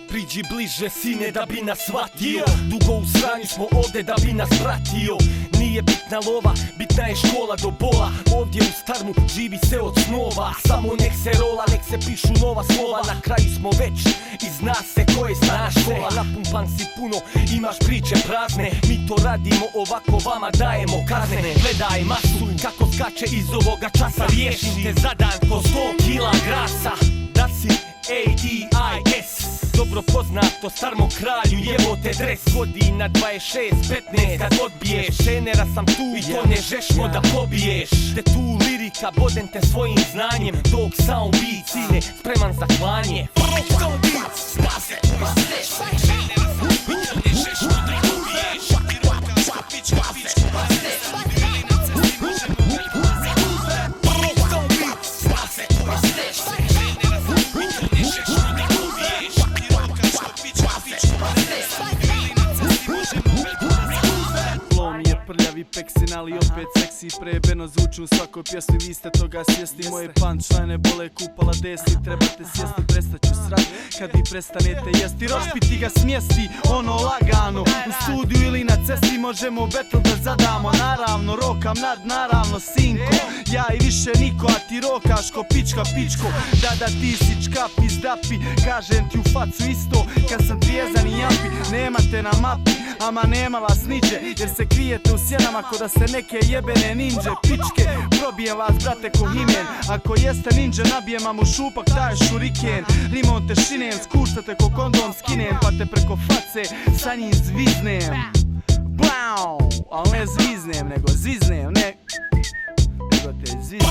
Priđi bliže sine da bi nas shvatio. Dugo u sranju smo ovde da bi nas pratio. Nije bitna lova, bitna je škola do bola. Ovdje u Starmu živi se od snova. Samo nek se rola, nek se pišu nova slova. Na kraju smo već i zna se ko je naš škola. Napumpan si puno, imaš priče prazne. Mi to radimo ovako, vama dajemo kazne. Gledaj masu kako skače iz ovoga časa. Riješim te za dan ko 100 kila grasa. Da si AIDS, dobro poznato Starmo kralju, jevo te dres. Godina 26, 15, kad odbiješ trenera sam tu i to ne žešmo da pobiješ. Te tu lirika, bodem te svojim znanjem. Dok sound beat, sine, spreman za klanje. Sound beat, zna se, misliš, trenera sam tu i to ne žešmo da pobiješ. Piroka, pička, pička, prljavi peksin, ali opet seksi. Prejebeno zvuču u svakoj pjesmi, vi ste toga svjesni. Moje punchline bole kupala desni. Trebate sjesti, prestaću srat kad vi prestanete jesti. Rošpiti ga smjesti, ono lagano. U studiju ili na cesti možemo battle da zadamo. Naravno, rokam nad naravno sinko. Ja i više niko, a ti rokaš ko pička pičko. Da ti si čkap izdapi, kažem ti u facu isto. Kad sam trijezan i jampi, nemate na mapi, ama nema vas niđe, jer se krijete u sjenama ko da ste neke jebene ninđe. Pičke, probijem vas brate ko himen. Ako jeste ninđe, nabijem vam u šupak, taj šuriken. Rimon te šinem, skuštate ko kondom skinem. Pa te preko face sa njim zviznem. Blau, al ne zviznem, nego zviznem, ne. Nego te zviznem.